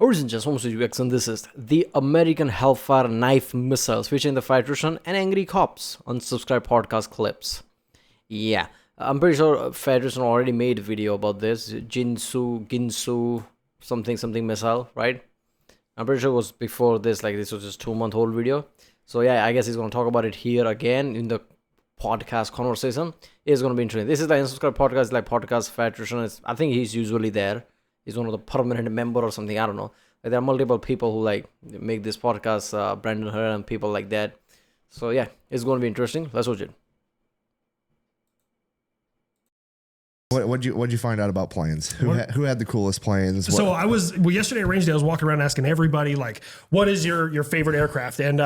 Origin just homes UX, and this is the American Hellfire knife missiles featuring the Electrician and angry cops. Unsubscribe podcast clips. Yeah, I'm pretty sure Electrician already made a video about this. Ginsu, something missile, right? I'm pretty sure it was before this, like this was just 2-month old video. So yeah, I guess he's gonna talk about it here again in the podcast conversation. It's gonna be interesting. This is the Unsubscribe podcast, like podcast Electrician. I think he's usually there. He's one of the permanent member or something. I don't know. Like, there are multiple people who like make this podcast, Brandon Her and people like that. So yeah, it's going to be interesting. Let's watch it. What'd you find out about planes? Who had the coolest planes? So yesterday at Range Day, I was walking around asking everybody like, what is your favorite aircraft? And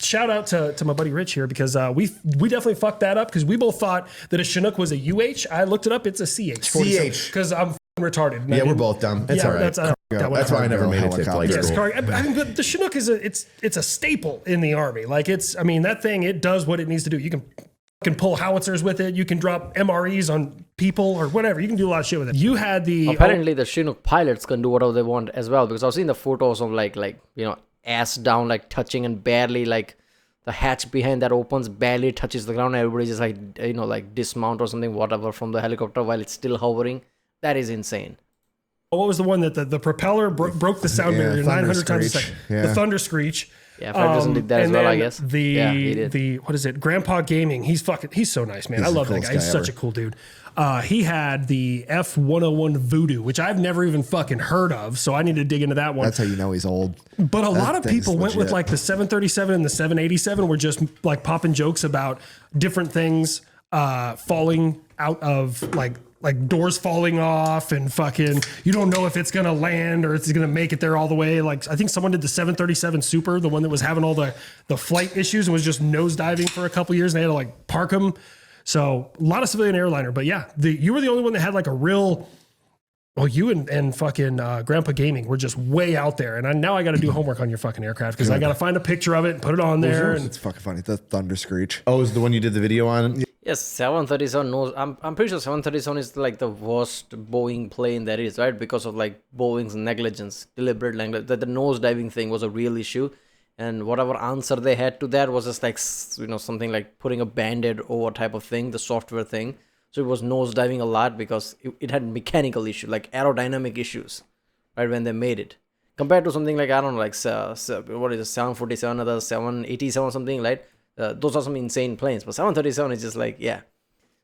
shout out to my buddy Rich here, because we definitely fucked that up, because we both thought that a Chinook was a UH. I looked it up. It's a CH. Because I'm retarded. Yeah, we're both dumb. It's all right. That's why I never made it to flight school. I mean, but the Chinook is a staple in the Army. Like that thing, it does what it needs to do. You can pull howitzers with it. You can drop MREs on people or whatever. You can do a lot of shit with it. You had apparently the Chinook pilots can do whatever they want as well, because I've seen the photos of like ass down, like touching, and barely like the hatch behind that opens barely touches the ground. Everybody just like dismount or something, whatever, from the helicopter while it's still hovering. That is insane. What was the one that the propeller broke the sound barrier 900 times a second? Yeah. The Thunder Screech. Yeah, Fred did that as well, I guess. The what is it? Grandpa Gaming. He's so nice, man. I love that guy. He's such a cool dude. He had the F-101 Voodoo, which I've never even fucking heard of, so I need to dig into that one. That's how you know he's old. But a lot of people went with like the 737 and the 787, were just like popping jokes about different things falling out of like doors falling off, and fucking you don't know if it's gonna land or it's gonna make it there all the way. Like I think someone did the 737 Super, the one that was having all the flight issues and was just nosediving for a couple years, and they had to like park them. So a lot of civilian airliner, but yeah, you were the only one that had like a real. Well, you and fucking Grandpa Gaming were just way out there, and now I got to do homework on your fucking aircraft, because I got to find a picture of it and put it on there. And it's fucking funny. The Thunder Screech. Oh, is the one you did the video on? Yes, 737 knows. I'm pretty sure 737 is like the worst Boeing plane there is, right? Because of like Boeing's negligence, deliberate negligence. That the nose diving thing was a real issue, and whatever answer they had to that was just like something like putting a band-aid over type of thing, the software thing. So it was nose diving a lot because it had mechanical issues, like aerodynamic issues, right, when they made it. Compared to something like, I don't know, like what is it, 747 or the 787 or something, right? Those are some insane planes, but 737 is just like, yeah.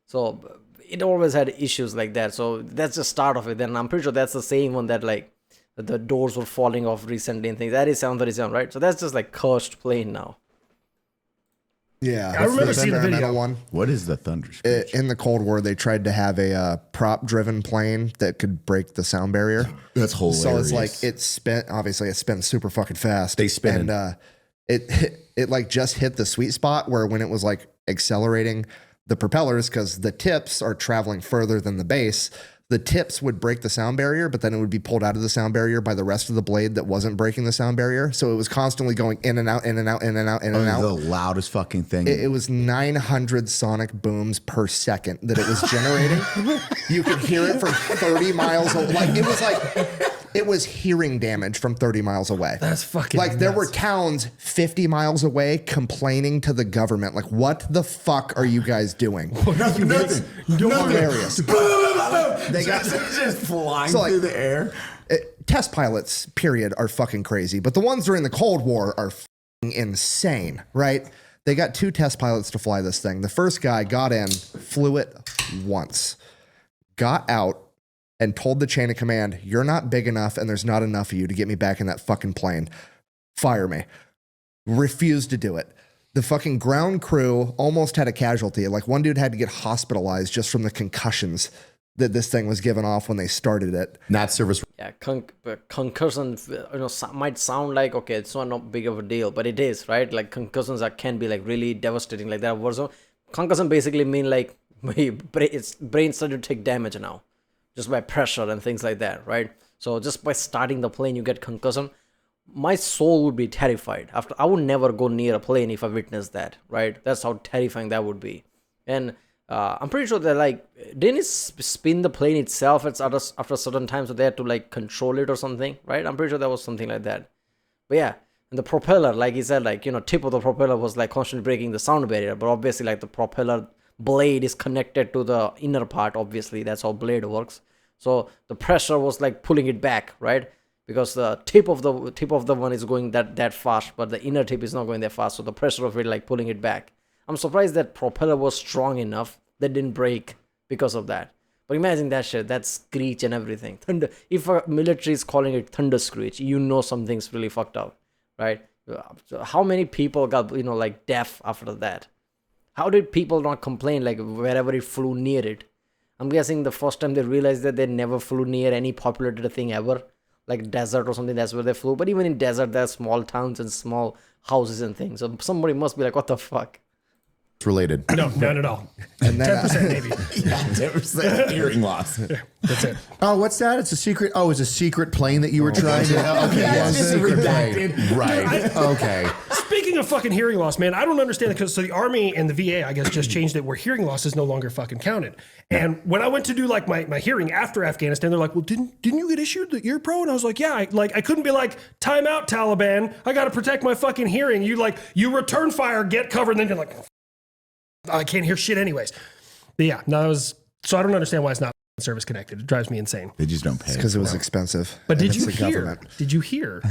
So it always had issues like that. So that's the start of it. Then I'm pretty sure that's the same one that like the doors were falling off recently and things. That is 737, right? So that's just like cursed plane now. Yeah, I remember seeing the video. One. What is the Thunder Screech? In the Cold War, they tried to have a prop-driven plane that could break the sound barrier. That's hilarious. So it's like it spins super fucking fast. They spin, and it like just hit the sweet spot where when it was like accelerating the propellers, because the tips are traveling further than the base. The tips would break the sound barrier, but then it would be pulled out of the sound barrier by the rest of the blade that wasn't breaking the sound barrier. So it was constantly going in and out, in and out, in and out, in and out. The loudest fucking thing. It was 900 sonic booms per second that it was generating. You could hear it from 30 miles away. It was hearing damage from 30 miles away. That's fucking like nuts. There were towns 50 miles away complaining to the government, like, what the fuck are you guys doing? Nothing. Hilarious. They got just flying through the air. Test pilots, period, are fucking crazy. But the ones during the Cold War are fucking insane, right? They got 2 test pilots to fly this thing. The first guy got in, flew it once, got out, and told the chain of command, you're not big enough and there's not enough of you to get me back in that fucking plane. Fire me. Refused to do it. The fucking ground crew almost had a casualty. Like one dude had to get hospitalized just from the concussions that this thing was giving off when they started it. Not service. Yeah, concussion, might sound like, okay, it's not big of a deal, but it is, right? Like concussions can be like really devastating. Like that was concussion basically mean like its brain started to take damage now, just by pressure and things like that, right? So just by starting the plane, you get concussion. My soul would be terrified. I would never go near a plane if I witnessed that, right? That's how terrifying that would be. And I'm pretty sure they're like, didn't it spin the plane itself after a certain time, so they had to like control it or something, right? I'm pretty sure that was something like that. But yeah, and the propeller, like he said, like, tip of the propeller was like constantly breaking the sound barrier, but obviously like the propeller blade is connected to the inner part. Obviously, that's how blade works. So the pressure was like pulling it back, right? Because the tip of the one is going that fast, but the inner tip is not going that fast. So the pressure of it like pulling it back. I'm surprised that propeller was strong enough that didn't break because of that. But imagine that shit, that screech and everything. Thunder. If a military is calling it Thunder Screech, something's really fucked up, right? So how many people got like deaf after that? How did people not complain like wherever it flew near it? I'm guessing the first time they realized that they never flew near any populated thing ever, like desert or something. That's where they flew. But even in desert, there are small towns and small houses and things. So somebody must be like, what the fuck? Related. No, not at all. And then, 10% maybe. Yeah, 10% hearing loss. That's it. Oh, what's that? It's a secret. Oh, it's a secret plane that you were trying to. Okay, yeah, it's a redacted. Right. Okay. Speaking of fucking hearing loss, man, I don't understand it because the Army and the VA, I guess, just changed it where hearing loss is no longer fucking counted. And when I went to do like my hearing after Afghanistan, they're like, well, didn't you get issued the ear pro? And I was like, yeah, I couldn't be like, time out, Taliban. I got to protect my fucking hearing. You return fire, get covered, and then you're like, I can't hear shit anyways. But yeah, no, so I don't understand why it's not service connected. It drives me insane. They just don't pay. because it was expensive. But And did you it's the hear? government. Did you hear?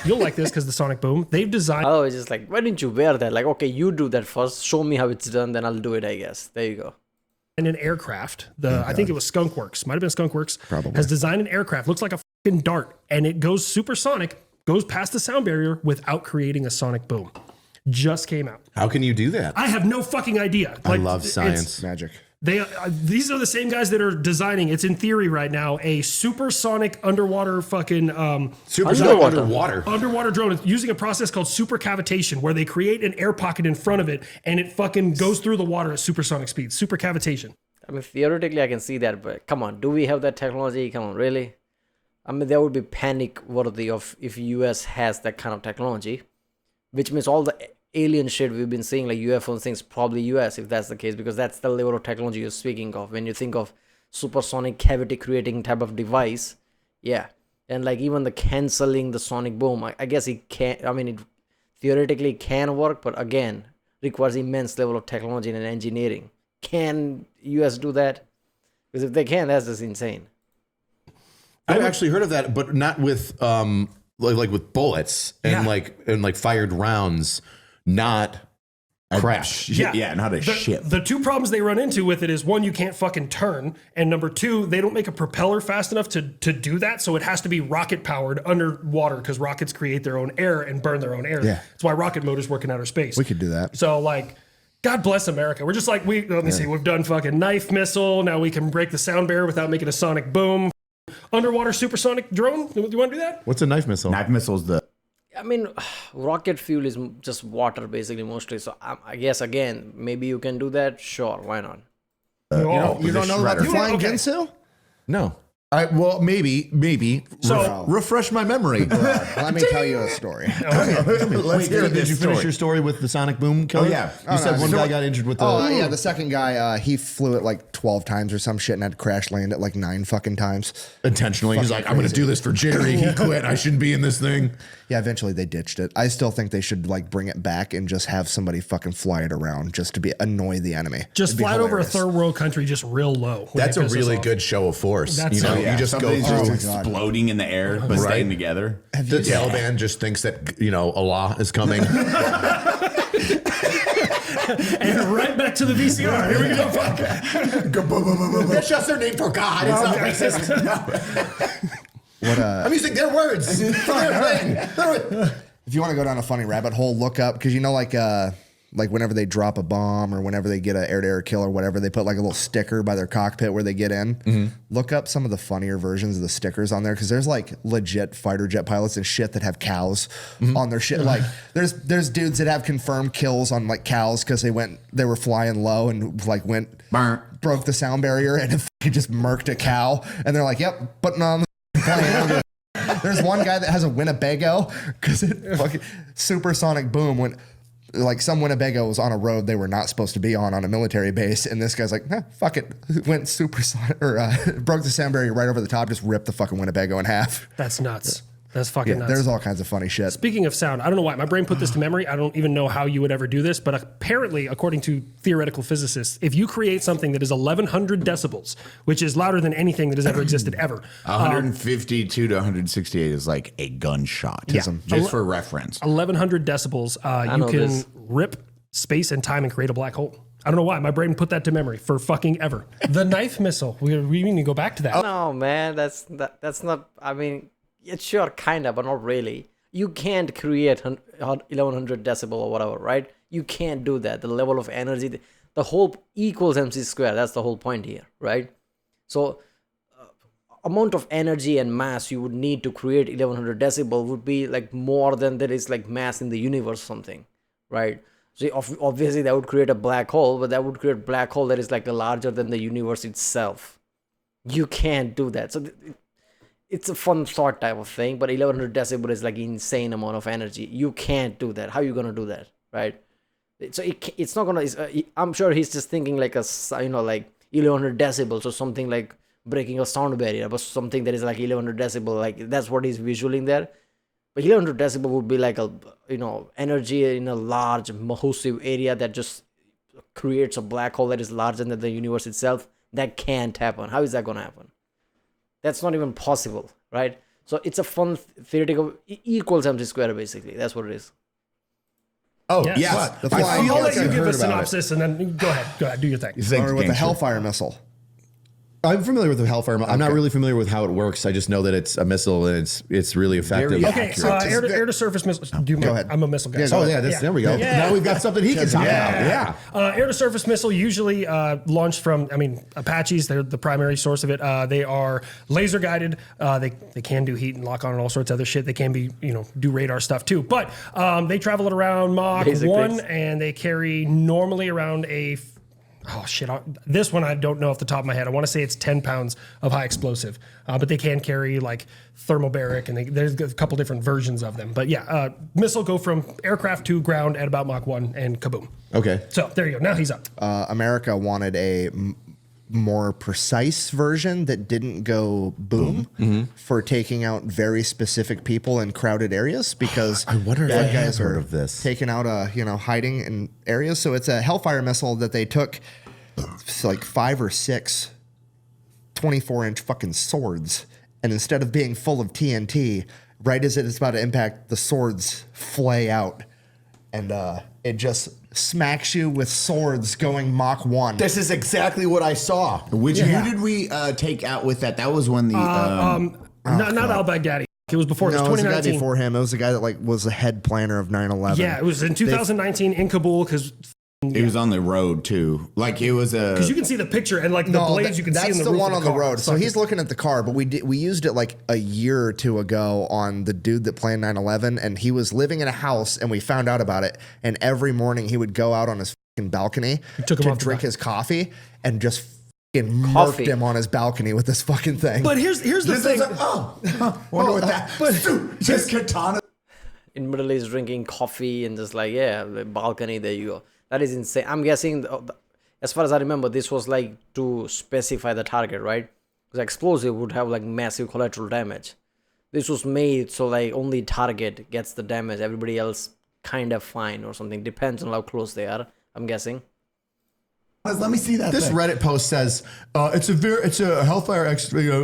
You'll like this because the sonic boom. They've designed Oh, it's just like, why didn't you wear that? Like, okay, you do that first. Show me how it's done, then I'll do it, I guess. There you go. an aircraft. I think it was Skunkworks. Might have been Skunkworks. Probably. Has designed an aircraft. Looks like a fucking dart, and it goes supersonic. Goes past the sound barrier without creating a sonic boom. Just came out. How can you do that? I have no fucking idea. I love science. Magic. These are the same guys that are designing. It's in theory right now. A supersonic underwater fucking underwater drone. It's using a process called supercavitation, where they create an air pocket in front of it, and it fucking goes through the water at supersonic speed. Supercavitation. I mean, theoretically, I can see that, but come on, do we have that technology? Come on, really? I mean, there would be panic worthy of if US has that kind of technology, which means all the alien shit we've been seeing, like UFO and things, probably US, if that's the case, because that's the level of technology you're speaking of. When you think of supersonic cavity creating type of device, yeah. And like even the canceling the sonic boom, I guess it can't, I mean, it theoretically can work, but again, requires immense level of technology and engineering. Can US do that? Because if they can, that's just insane. I've actually heard of that, but not with like with bullets and like fired rounds, not crash. Yeah, not a ship. The two problems they run into with it is, one, you can't fucking turn, and number two, they don't make a propeller fast enough to do that, so it has to be rocket powered underwater, because rockets create their own air and burn their own air. Yeah. That's why rocket motors work in outer space. We could do that. So like, God bless America. We're just like, let me see, we've done fucking knife missile. Now we can break the sound barrier without making a sonic boom. Underwater supersonic drone. Do you want to do that? What's a knife missile? Knife missile's the. I mean, rocket fuel is just water basically mostly. So I guess again, maybe you can do that. Sure, why not? You don't know about the flying Okay. Ginsu? No. Well, maybe. So- refresh my memory. Let me tell you a story. Let's hear it. Did you finish your story with the sonic boom killer? Oh, yeah. You said one guy got injured with the. Oh, yeah, the second guy, he flew it like 12 times or some shit and had to crash land it like 9 fucking times. Intentionally. He's like, I'm going to do this for Jerry. He quit. I shouldn't be in this thing. Yeah, eventually they ditched it. I still think they should like bring it back and just have somebody fucking fly it around just to annoy the enemy. Just It'd be fly it over a hilarious. third world country just real low. when That's it a pisses really off. good show of force. That's You yeah. just go Somebody's through. just exploding in the air, but staying together. The Taliban just thinks that, Allah is coming. And right back to the VCR. Here we go. Fuck. That's just their name for God. It's not racist. I'm using their words for their thing. If you want to go down a funny rabbit hole, look up, because like whenever they drop a bomb or whenever they get an air-to-air kill or whatever, they put like a little sticker by their cockpit where they get in. Mm-hmm. Look up some of the funnier versions of the stickers on there, because there's like legit fighter jet pilots and shit that have cows on their shit. Like there's dudes that have confirmed kills on like cows because they were flying low and like broke the sound barrier and it just murked a cow, and they're like, yep, putting on the plane. There's one guy that has a Winnebago because it fucking supersonic boom went like some Winnebagos on a road they were not supposed to be on a military base, and this guy's like, fuck it, went broke the sound barrier right over the top, just ripped the fucking Winnebago in half. That's nuts. That's fucking nuts. There's all kinds of funny shit. Speaking of sound, I don't know why my brain put this to memory. I don't even know how you would ever do this, but apparently, according to theoretical physicists, if you create something that is 1,100 decibels, which is louder than anything that has ever existed ever, 152 to 168 is like a gunshot. Yeah. Just for reference. 1,100 decibels, you can rip space and time and create a black hole. I don't know why. My brain put that to memory for fucking ever. The knife missile. We need to go back to that. No, man, that's not. I mean, it's sure kind of, but not really. You can't create 1,100 decibel or whatever, right? You can't do that. The level of energy, the whole equals MC square. That's the whole point here, right? So, amount of energy and mass you would need to create 1,100 decibel would be like more than there is like mass in the universe, or something, right? So obviously that would create a black hole, but that would create a black hole that is like larger than the universe itself. You can't do that. So it's a fun thought type of thing, but 1,100 decibel is like insane amount of energy. You can't do that. How are you gonna do that, right? So it's not gonna. I'm sure he's just thinking like like 1,100 decibels or something like breaking a sound barrier, but something that is like 1,100 decibel. Like that's what he's visualizing there. But 1,100 decibel would be like a energy in a large massive area that just creates a black hole that is larger than the universe itself. That can't happen. How is that gonna happen? That's not even possible, right? So it's a fun theoretical equals MC square, basically. That's what it is. Oh, Yes. yeah. I'll let you give a synopsis and then go ahead, do your thing. Or with the Hellfire missile. I'm familiar with the Hellfire. I'm not really familiar with how it works. I just know that it's a missile and it's really effective. Okay, air to surface missiles. Go ahead. I'm a missile guy. Yeah, Oh yeah, there we go. Yeah. Now we've got something he can talk about. Yeah. Air to surface missile usually launched from, Apaches. They're the primary source of it. They are laser guided. They can do heat and lock on and all sorts of other shit. They can be, do radar stuff too. But they travel at around Mach 1 and they carry normally around this one I don't know off the top of my head. I want to say it's 10 pounds of high explosive, but they can carry like thermobaric, and there's a couple different versions of them. But yeah, missile go from aircraft to ground at about Mach 1 and kaboom. Okay. So there you go. Now he's up. America wanted a more precise version that didn't go boom for taking out very specific people in crowded areas, because I wonder if I bad have guys heard are of this. taking out hiding in areas. So it's a Hellfire missile that they took like 5 or 6 24-inch fucking swords, and instead of being full of TNT, right as it's about to impact, the swords flay out, and it just smacks you with swords going Mach 1. This is exactly what I saw. Who did we take out with that? That was when the not al-Baghdadi. It was before. No, it it was was the guy 2019. before him. It was the guy that was the head planner of 9/11. Yeah, it was in 2019 in Kabul because it was on the road too. Like it was a. you can see the picture and like the blades you can see in the that's roof the one of on the the car. road. So he's looking at the car, but we used it like a year or two ago on the dude that planned 9/11, and he was living in a house, and we found out about it. And every morning he would go out on his fucking balcony to drink his coffee, and just fucking murked him on his balcony with this fucking thing. But here's the thing. Wonder what that. Just katana. In Middle East, drinking coffee and just like the balcony. There you go. That is insane. I'm guessing, as far as I remember, this was like to specify the target, right? Because explosive would have like massive collateral damage. This was made so like only target gets the damage. Everybody else kind of fine or something. Depends on how close they are, I'm guessing. Let me see that. This Reddit post says it's a Hellfire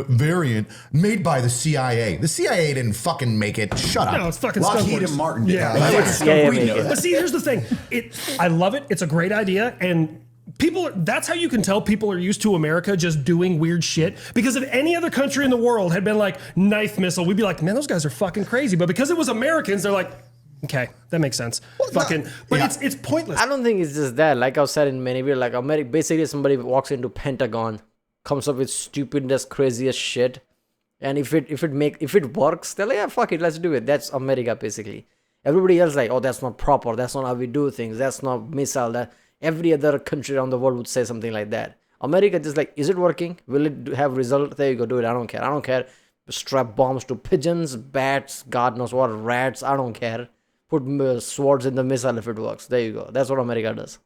variant made by the CIA. The CIA didn't fucking make it. Shut up. No, it's fucking Lockheed Skunkworks. and Martin did. Yeah, But see, here's the thing. I love it. It's a great idea, and that's how you can tell people are used to America just doing weird shit. Because if any other country in the world had been like knife missile, we'd be like, man, those guys are fucking crazy. But because it was Americans, they're like, okay, that makes sense. It's pointless. I don't think it's just that. Like I've said in many videos, like America, basically somebody walks into Pentagon, comes up with stupidest, craziest shit, and if it works, they're like, yeah, fuck it, let's do it. That's America, basically. Everybody else like, oh, that's not proper. That's not how we do things. That's not missile. That every other country around the world would say something like that. America just like, is it working? Will it have result? There you go, do it. I don't care. Strap bombs to pigeons, bats, God knows what, rats. I don't care. put swords in the missile if it works. There you go. That's what America does.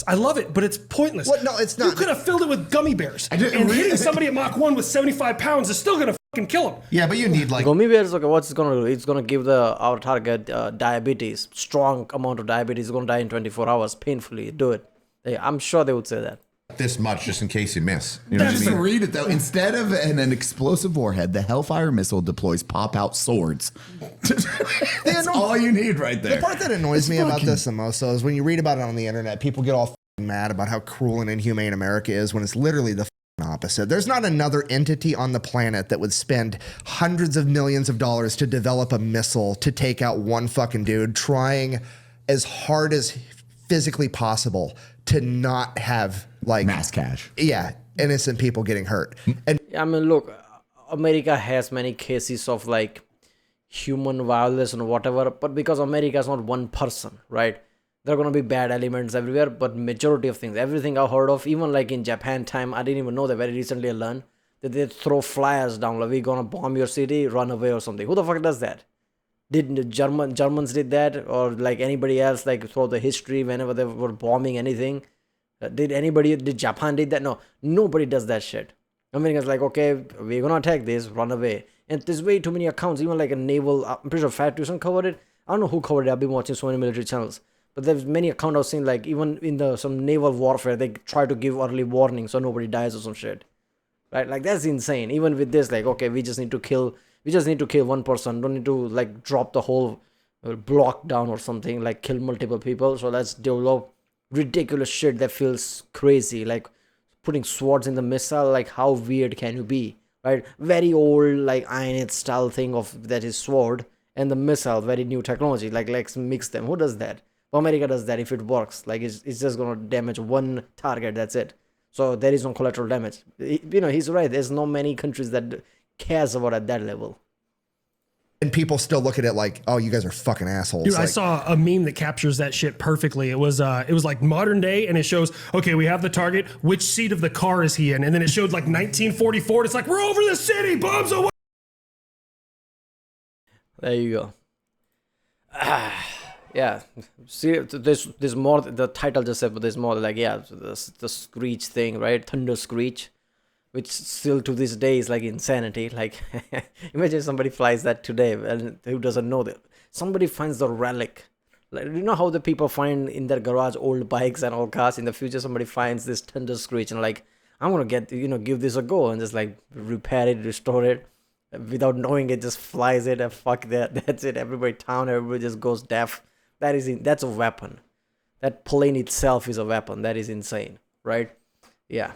I love it, but it's pointless. What? No, it's You not. could have filled it with gummy bears. And didn't hitting somebody at Mach 1 with 75 pounds is still going to fucking kill him. Yeah, but you need like Gummy bears, okay, what's it gonna do? It's gonna give our target diabetes, strong amount of diabetes. It's gonna die in 24 hours, painfully. Do it. I'm sure they would say that. this much just in case you miss. You know what I just mean? to read it though. Instead of an explosive warhead, the Hellfire missile deploys pop-out swords. That's all you need right there. The part that annoys me about this the most, though, is when you read about it on the internet, people get all f***ing mad about how cruel and inhumane America is when it's literally the f***ing opposite. There's not another entity on the planet that would spend hundreds of millions of dollars to develop a missile to take out one fucking dude, trying as hard as physically possible to not have like Mass cash. yeah, innocent people getting hurt. And I mean, look, America has many cases of like human violence and whatever, but because America is not one person, right? There are gonna be bad elements everywhere, but majority of things, everything I've heard of, even like in Japan time, I didn't even know that. Very recently I learned that they throw flyers down like we're gonna bomb your city, run away or something. Who the fuck does that? Did the Germans did that, or like anybody else, like throughout the history whenever they were bombing anything? Did Japan did that? No, nobody does that shit. America's like, okay, we're gonna attack this, run away. And there's way too many accounts, even like a naval, I'm pretty sure Fat Tucson covered it. I don't know who covered it, I've been watching so many military channels. But there's many accounts I've seen, like even in some naval warfare, they try to give early warning so nobody dies or some shit. Right? Like that's insane. Even with this, like, okay, we just need to kill one person. Don't need to like drop the whole block down or something, like kill multiple people. So let's develop ridiculous shit that feels crazy, like putting swords in the missile. Like how weird can you be, right? Very old like Iron style thing of that is sword and the missile, very new technology. Like let's mix them. Who does that? America does that if it works. Like it's just gonna damage one target. That's it. So there is no collateral damage. You know, he's right. There's no many countries that cares about at that level. and people still look at it like, oh, you guys are fucking assholes. Dude, like, I saw a meme that captures that shit perfectly. It was like modern day, and it shows, okay, we have the target. Which seat of the car is he in? And then it showed like 1944. And it's like, we're over the city, bombs away. There you go. Yeah. See, there's more. The title just said, but there's more. Like, yeah, the Screech thing, right? Thunder Screech, which still to this day is like insanity. Like, imagine somebody flies that today, and who doesn't know that? Somebody finds the relic. Like, you know how the people find in their garage old bikes and old cars? In the future, somebody finds this Thunder Screech and like, I'm gonna give this a go and just like repair it, restore it. Without knowing it, just flies it and fuck that. That's it. Everybody just goes deaf. That's a weapon. That plane itself is a weapon. That is insane, right? Yeah.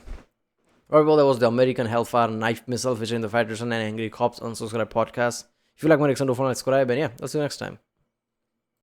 Alright, well, that was the American Hellfire knife missile featuring the Federation and Angry Cops Unsubscribed podcast. If you like my reaction, don't forget to subscribe, and yeah, I'll see you next time.